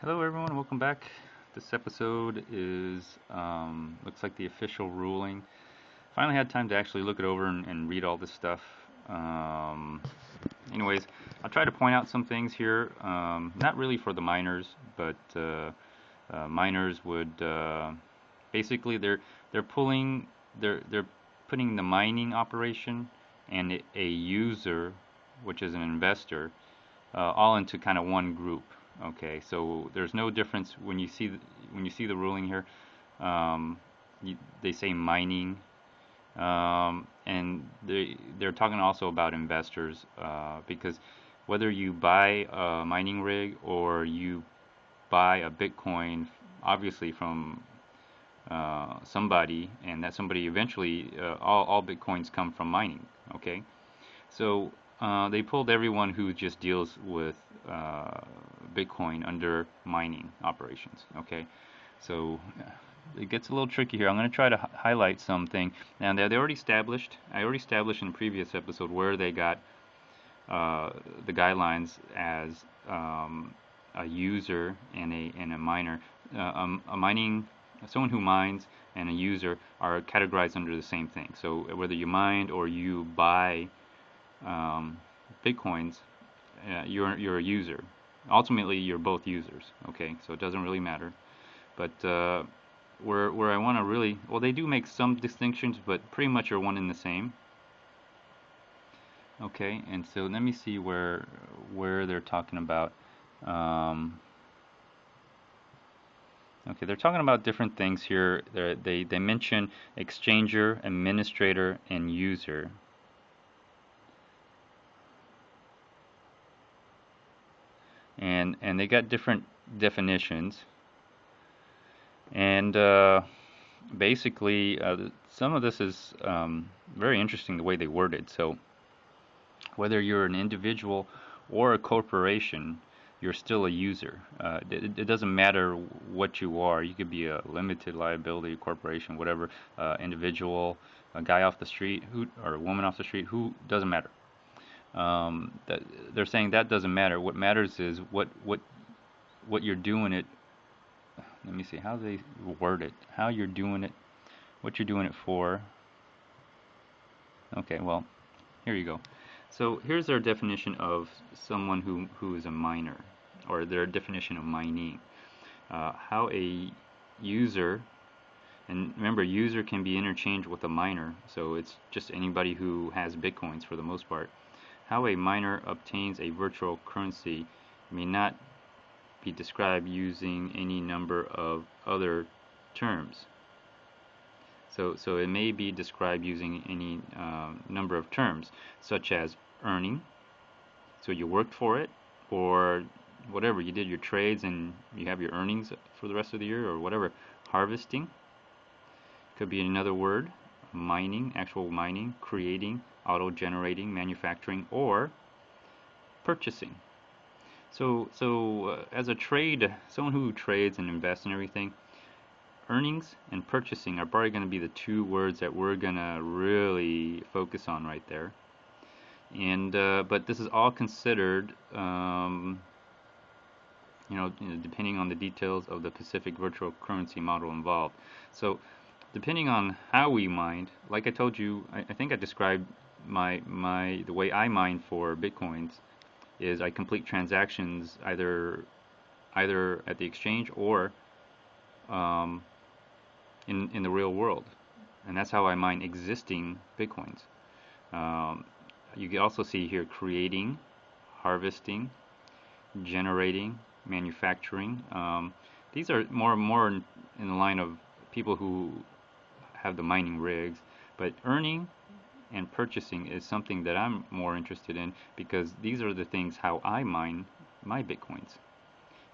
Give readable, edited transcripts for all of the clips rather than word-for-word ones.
Hello, everyone. Welcome back. This episode is looks like the official ruling. Finally had time to actually look it over and read all this stuff. Um, Anyways, I'll try to point out some things here. Not really for the miners, but miners would basically they're pulling they're putting the mining operation and a user, which is an investor, all into kind of one group. Okay, so there's no difference when you see the ruling here. Um, they say mining, and they're talking also about investors because whether you buy a mining rig or you buy a Bitcoin, obviously from somebody, and that somebody eventually, all Bitcoins come from mining. Okay, so they pulled everyone who just deals with Bitcoin under mining operations. Okay, so it gets a little tricky here. I'm going to try to highlight something. Now they already established. I already established in a previous episode where they got the guidelines as a user and a miner. A mining, someone who mines and a user are categorized under the same thing. So whether you mine or you buy um, bitcoins, you're a user. Ultimately, you're both users. Okay, so it doesn't really matter. But where I want to really, well, they do make some distinctions, but pretty much are one and the same. Okay, and so let me see where they're talking about. Um, okay, they're talking about different things here. They mention exchanger, administrator, and user. And they got different definitions. And basically, some of this is very interesting the way they worded. So whether you're an individual or a corporation, you're still a user. It doesn't matter what you are. You could be a limited liability corporation, whatever, individual, a guy off the street, or a woman off the street, who doesn't matter. That they're saying that doesn't matter. What matters is what you're doing it. Let me see how they word it. How you're doing it, what you're doing it for. Okay, well, here you go. So here's their definition of someone who is a miner, or their definition of mining. How a user, and remember, user can be interchanged with a miner, so it's just anybody who has bitcoins for the most part. How a miner obtains a virtual currency may not be described using any number of other terms. So it may be described using any number of terms, such as earning. So you worked for it, or whatever, you did your trades and you have your earnings for the rest of the year, or whatever. Harvesting could be another word. Mining, actual mining, creating, auto-generating, manufacturing, or purchasing. So as a trade, someone who trades and invests and everything, earnings and purchasing are probably going to be the two words that we're going to really focus on right there. And but this is all considered, depending on the details of the Pacific virtual currency model involved. So depending on how we mined, like I told you, I think I described the way I mine for bitcoins is I complete transactions either at the exchange or um, in the real world, and that's how I mine existing bitcoins. Um, you can also see here creating, harvesting, generating, manufacturing. These are more in the line of people who have the mining rigs, but earning and purchasing is something that I'm more interested in because these are the things how I mine my bitcoins.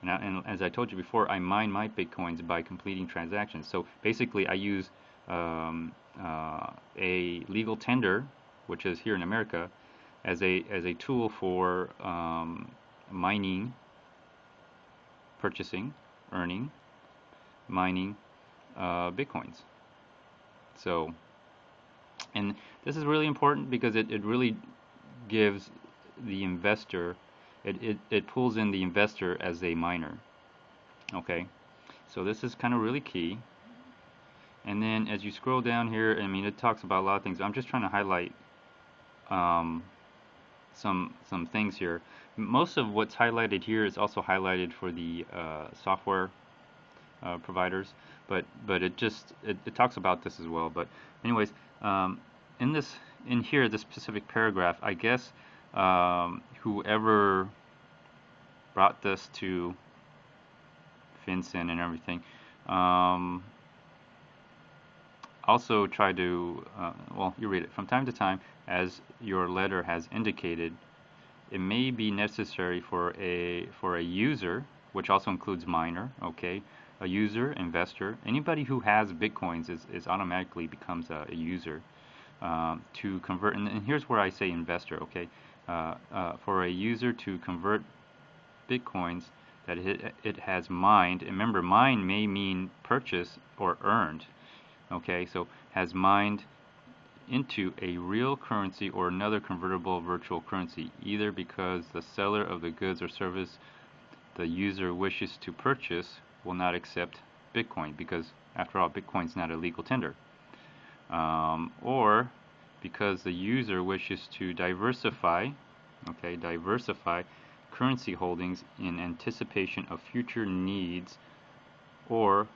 And as I told you before, I mine my bitcoins by completing transactions. So basically, I use a legal tender, which is here in America, as a tool for mining, purchasing, earning, mining bitcoins. So, and this is really important because it really gives the investor, it pulls in the investor as a miner. Okay, so this is kind of really key. And then as you scroll down here, I mean, it talks about a lot of things. I'm just trying to highlight um, some things here. Most of what's highlighted here is also highlighted for the software providers, but it talks about this as well. But anyways, um, in this in here, this specific paragraph, I guess whoever brought this to FinCEN and everything, um, also try to well, you read it from time to time, as your letter has indicated. It may be necessary for a user, which also includes miner, okay? A user, investor, anybody who has bitcoins is automatically becomes a user to convert. And here's where I say investor, okay? For a user to convert bitcoins that it has mined. And remember, mine may mean purchase or earned, okay? So has mined into a real currency or another convertible virtual currency, either because the seller of the goods or service the user wishes to purchase will not accept Bitcoin, because after all, Bitcoin's not a legal tender, or because the user wishes to diversify, okay, diversify currency holdings in anticipation of future needs or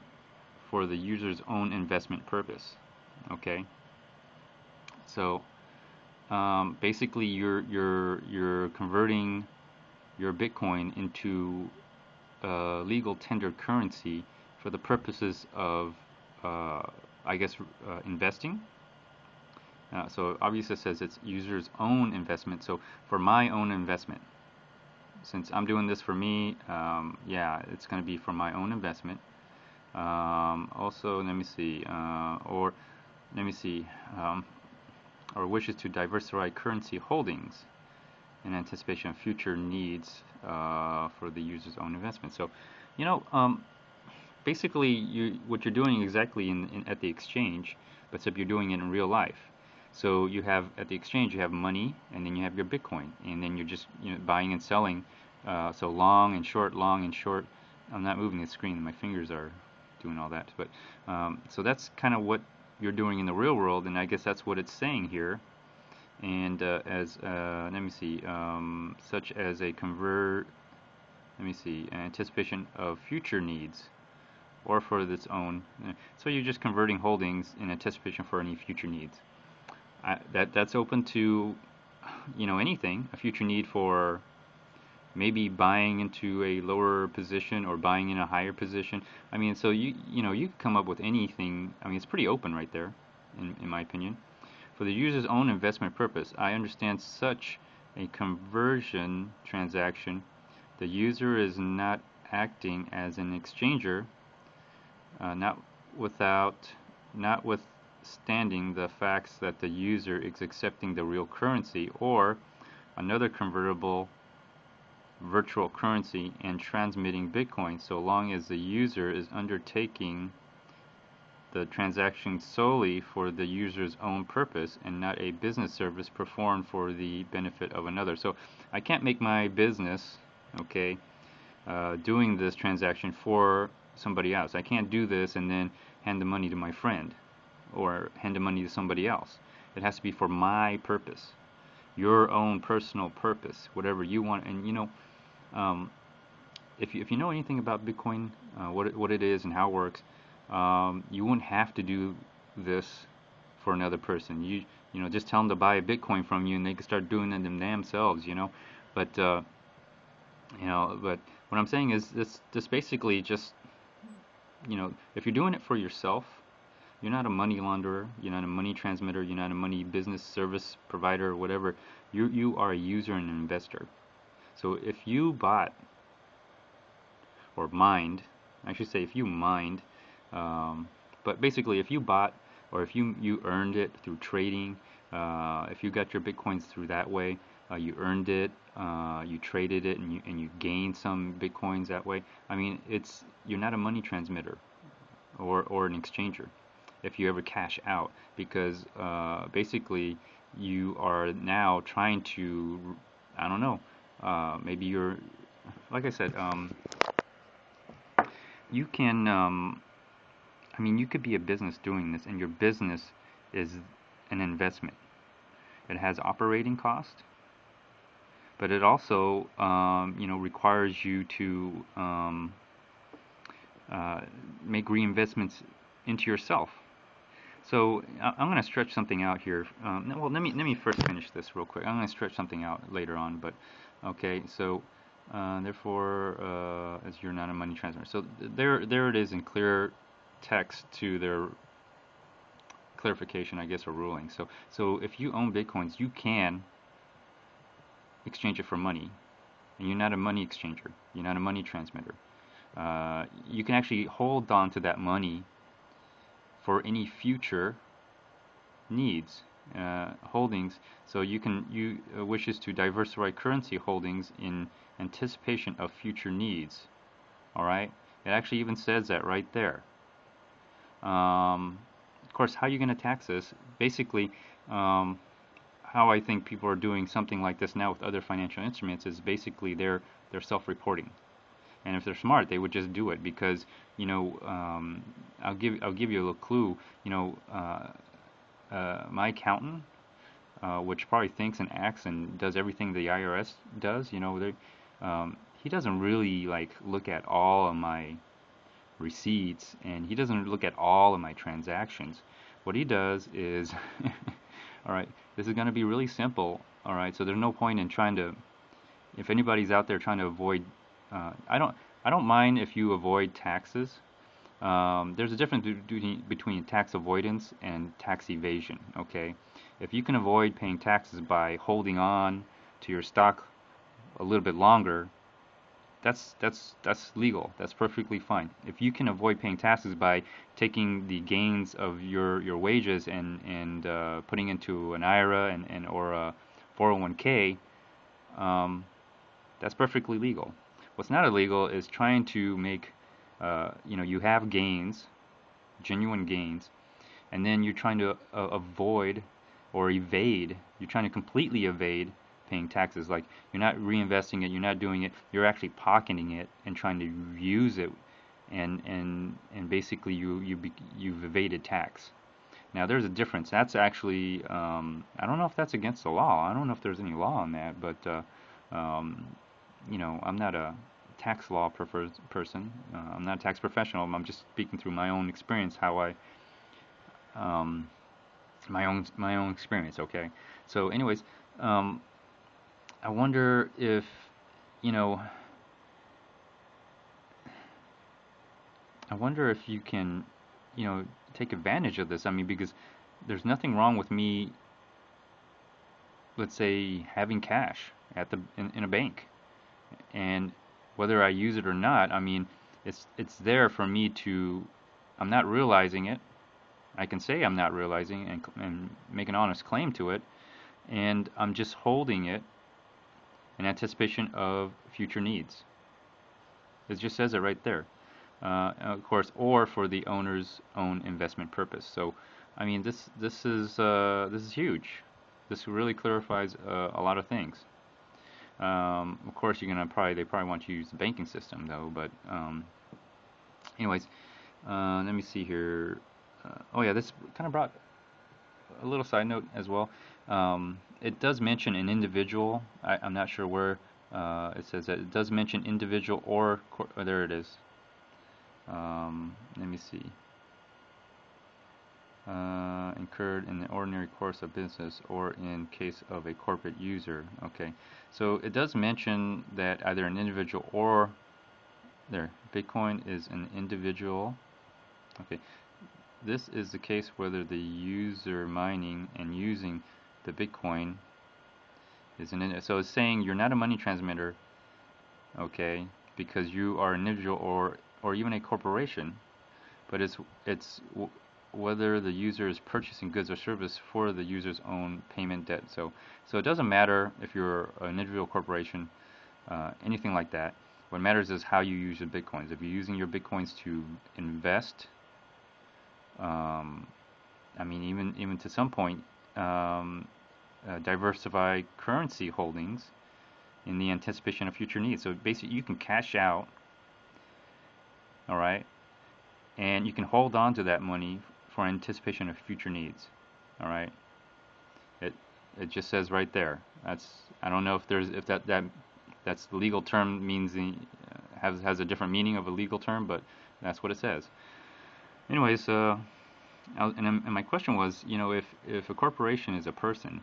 for the user's own investment purpose, okay? So basically, you're converting your Bitcoin into legal tender currency for the purposes of, I guess, investing. So obviously it says it's user's own investment. So for my own investment, since I'm doing this for me, yeah, it's going to be for my own investment. Also, let me see, or let me see, or wishes to diversify currency holdings in anticipation of future needs for the user's own investment. So, you know, basically, what you're doing exactly at the exchange, but except you're doing it in real life. So you have at the exchange, you have money, and then you have your Bitcoin, and then you're just buying and selling. So long and short, long and short. I'm not moving the screen; my fingers are doing all that. But so that's kind of what you're doing in the real world, and I guess that's what it's saying here. And as let me see, such as a convert. Let me see, anticipation of future needs or for its own. So you're just converting holdings in anticipation for any future needs. That's open to, anything. A future need for maybe buying into a lower position or buying in a higher position. I mean, so you can come up with anything. I mean, it's pretty open right there, in my opinion. For the user's own investment purpose, I understand such a conversion transaction. The user is not acting as an exchanger, not notwithstanding the facts that the user is accepting the real currency or another convertible virtual currency and transmitting Bitcoin, so long as the user is undertaking the transaction solely for the user's own purpose and not a business service performed for the benefit of another. So I can't make my business, okay, doing this transaction for somebody else. I can't do this and then hand the money to my friend or hand the money to somebody else. It has to be for my purpose, your own personal purpose, whatever you want. And um, if you know anything about Bitcoin, what it is and how it works, you wouldn't have to do this for another person. Just tell them to buy a Bitcoin from you, and they can start doing it themselves. But but what I'm saying is this basically just if you're doing it for yourself, you're not a money launderer, you're not a money transmitter, you're not a money business service provider or whatever. You are a user and an investor. So if you bought or mined, I should say if you mined, but basically if you bought or if you earned it through trading, if you got your bitcoins through that way, you earned it, you traded it, and you gained some bitcoins that way. I mean, you're not a money transmitter or an exchanger if you ever cash out, because basically you are now trying to, I don't know, maybe you're, like I said, you can, I mean, you could be a business doing this, and your business is an investment. It has operating cost, but it also, requires you to make reinvestments into yourself. So I'm going to stretch something out here. Well, let me first finish this real quick. I'm going to stretch something out later on, but okay. So therefore, as you're not a money transmitter, so there it is in clear text to their clarification, I guess, or ruling. So if you own bitcoins, you can exchange it for money, and you're not a money exchanger. You're not a money transmitter. You can actually hold on to that money for any future needs, holdings. So you wishes to diversify currency holdings in anticipation of future needs. All right, it actually even says that right there. Of course, how are you going to tax this? Basically, how I think people are doing something like this now with other financial instruments is basically they're self-reporting. And if they're smart, they would just do it because, I'll give you a little clue. My accountant, which probably thinks and acts and does everything the IRS does, he doesn't really like look at all of my receipts, and he doesn't look at all of my transactions. What he does is, all right, this is going to be really simple. All right, so there's no point in trying to, if anybody's out there trying to avoid, I don't mind if you avoid taxes. There's a difference between tax avoidance and tax evasion. Okay, if you can avoid paying taxes by holding on to your stock a little bit longer, that's legal. That's perfectly fine. If you can avoid paying taxes by taking the gains of your wages and putting into an IRA and or a 401k, that's perfectly legal. What's not illegal is trying to make, you have gains, genuine gains, and then you're trying to avoid or evade. You're trying to completely evade paying taxes. Like you're not reinvesting it, you're not doing it. You're actually pocketing it and trying to use it, and basically you've evaded tax. Now there's a difference. That's actually I don't know if that's against the law. I don't know if there's any law on that, but I'm not a tax law person. I'm not a tax professional. I'm just speaking through my own experience, how I my own experience. Okay. So, anyways, I wonder if I wonder if you can, take advantage of this. I mean, because there's nothing wrong with me, let's say, having cash at in a bank, and whether I use it or not, I mean, it's there for me to. I'm not realizing it. I can say I'm not realizing and make an honest claim to it, and I'm just holding it in anticipation of future needs. It just says it right there. Of course, or for the owner's own investment purpose. So, I mean, this is huge. This really clarifies a lot of things. Of course, they probably want you to use the banking system though. But anyways, let me see here. Oh yeah, this kind of brought a little side note as well. It does mention an individual. I'm not sure where it says that. It does mention individual or there it is. Let me see. Incurred in the ordinary course of business or in case of a corporate user. Okay, so it does mention that either an individual or Bitcoin is an individual. Okay, this is the case whether the user mining and using the Bitcoin is so it's saying you're not a money transmitter, okay, because you are an individual or even a corporation, but it's whether the user is purchasing goods or service for the user's own payment debt. So it doesn't matter if you're an individual corporation, anything like that. What matters is how you use your Bitcoins. If you're using your Bitcoins to invest, I mean, even to some point, diversify currency holdings in the anticipation of future needs. So basically, you can cash out All right, and you can hold on to that money for anticipation of future needs. All right, it it just says right there. That's, I don't know if there's, if that's the legal term, means the has a different meaning of a legal term, but that's what it says. Anyways, and my question was, if a corporation is a person,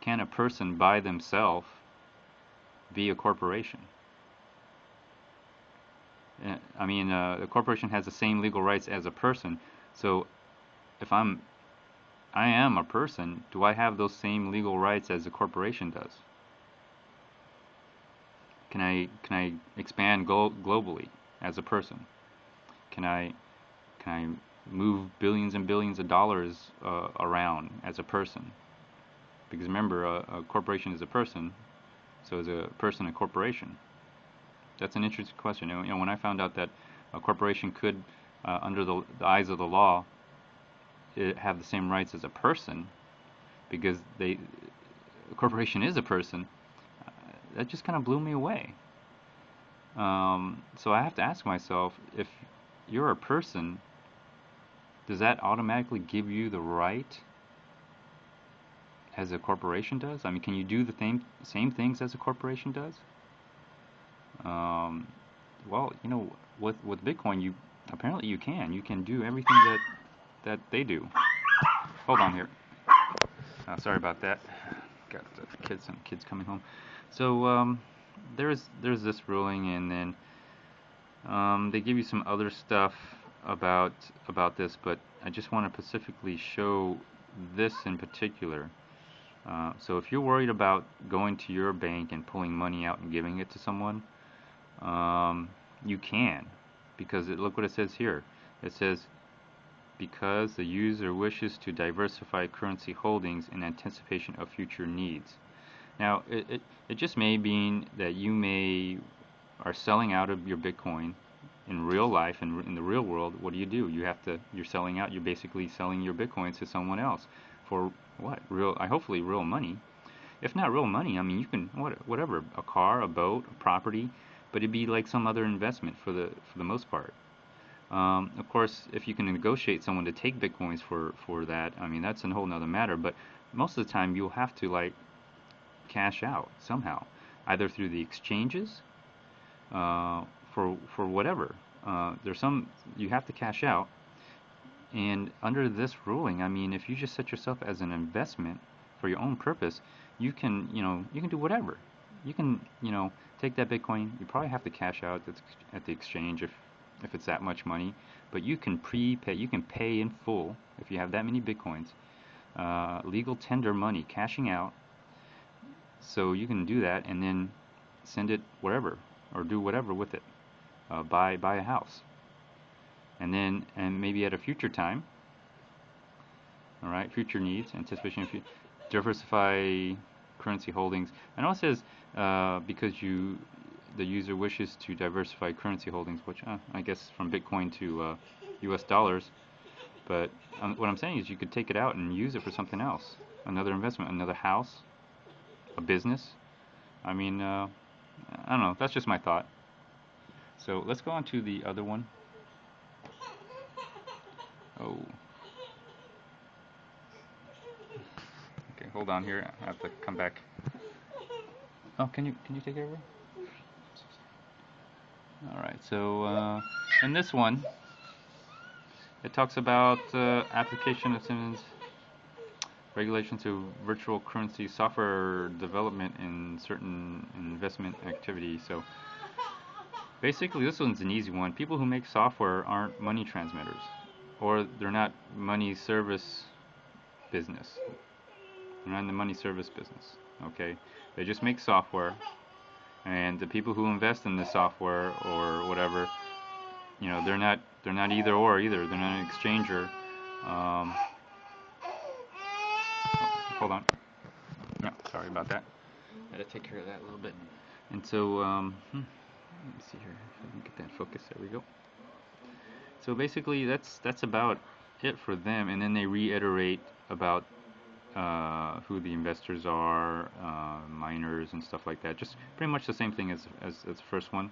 can a person by themselves be a corporation? I mean, a corporation has the same legal rights as a person. So if I am a person, do I have those same legal rights as a corporation does? Can I expand globally as a person? Can I can I move billions and billions of dollars around as a person? Because remember, a corporation is a person, so is a person a corporation? That's an interesting question. When I found out that a corporation could, under the eyes of the law, have the same rights as a person, because a corporation is a person, that just kind of blew me away. So I have to ask myself, if you're a person, does that automatically give you the right as a corporation does? I mean, can you do the same things as a corporation does? Well, with Bitcoin, apparently you can. You can do everything that they do. Hold on here. Sorry about that. Got some kids coming home. So there's this ruling, and then they give you some other stuff about this, but I just want to specifically show this in particular. So if you're worried about going to your bank and pulling money out and giving it to someone, you can, because look what it says here. It says, because the user wishes to diversify currency holdings in anticipation of future needs. Now, it just may mean that you are selling out of your Bitcoin in real life, and in the real world. What do? You're selling out. You're basically selling your Bitcoins to someone else for what? Hopefully real money. If not real money, I mean, you can, whatever, a car, a boat, a property, but it'd be like some other investment for the most part. Of course, if you can negotiate someone to take Bitcoins for that, I mean, that's a whole nother matter. But most of the time, you'll have to cash out somehow, either through the exchanges, for whatever. There's some you have to cash out, and under this ruling, I mean, if you just set yourself as an investment for your own purpose, you can do whatever. You can take that Bitcoin. You probably have to cash out at the exchange if it's that much money, but you can prepay. You can pay in full if you have that many Bitcoins. Legal tender money, cashing out. So you can do that and then send it wherever or do whatever with it. Buy a house, and maybe at a future time. All right, future needs, anticipation of diversify currency holdings. I know it says because the user wishes to diversify currency holdings, which I guess from Bitcoin to U.S. dollars. But what I'm saying is you could take it out and use it for something else, another investment, another house, a business. I mean, I don't know. That's just my thought. So let's go on to the other one. Oh. Okay, hold on here. I have to come back. Oh, can you take it over? All right. So in this one, it talks about application of Simmons regulations to virtual currency software development in certain investment activity. So basically, this one's an easy one. People who make software aren't money transmitters, or they're not money service business. They're not in the money service business. Okay, they just make software, and the people who invest in the software or whatever, they're not either or either. They're not an exchanger. Hold on. No, sorry about that. I had to take care of that a little bit. And so, let me see here if I can get that focus. There we go. So basically, that's about it for them. And then they reiterate about who the investors are, miners and stuff like that. Just pretty much the same thing as the first one.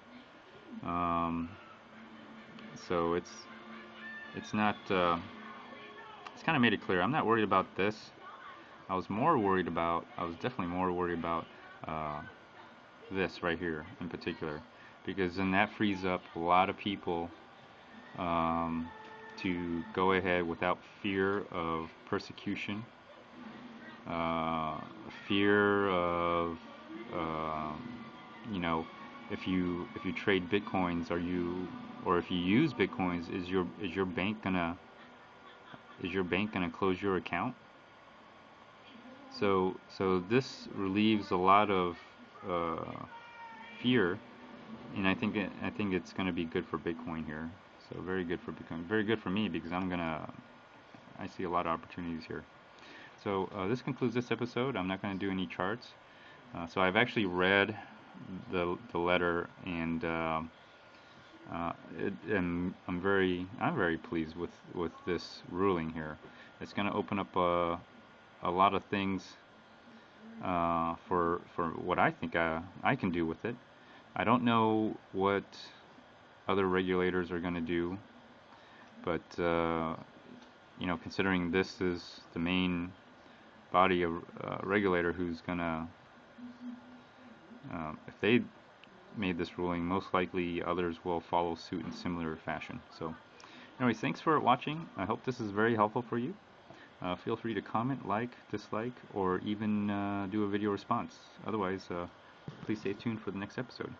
So it's not. It's kind of made it clear. I'm not worried about this. I was definitely more worried about uh, this right here in particular, because then that frees up a lot of people um, to go ahead without fear of persecution, uh, fear of um, you know, if you trade bitcoins, or if you use bitcoins, is your bank gonna close your account? So this relieves a lot of uh, fear, and I think it's gonna be good for Bitcoin here. So very good for Bitcoin, very good for me, because I see a lot of opportunities here. So this concludes this episode. I'm not going to do any charts. So I've actually read the letter, and I'm very pleased with this ruling here. It's going to open up a lot of things for what I think I can do with it. I don't know what other regulators are going to do, but considering this is the main body of regulator who's gonna, if they made this ruling, most likely others will follow suit in similar fashion. So, anyways, thanks for watching. I hope this is very helpful for you. Feel free to comment, like, dislike, or even do a video response. Otherwise, please stay tuned for the next episode.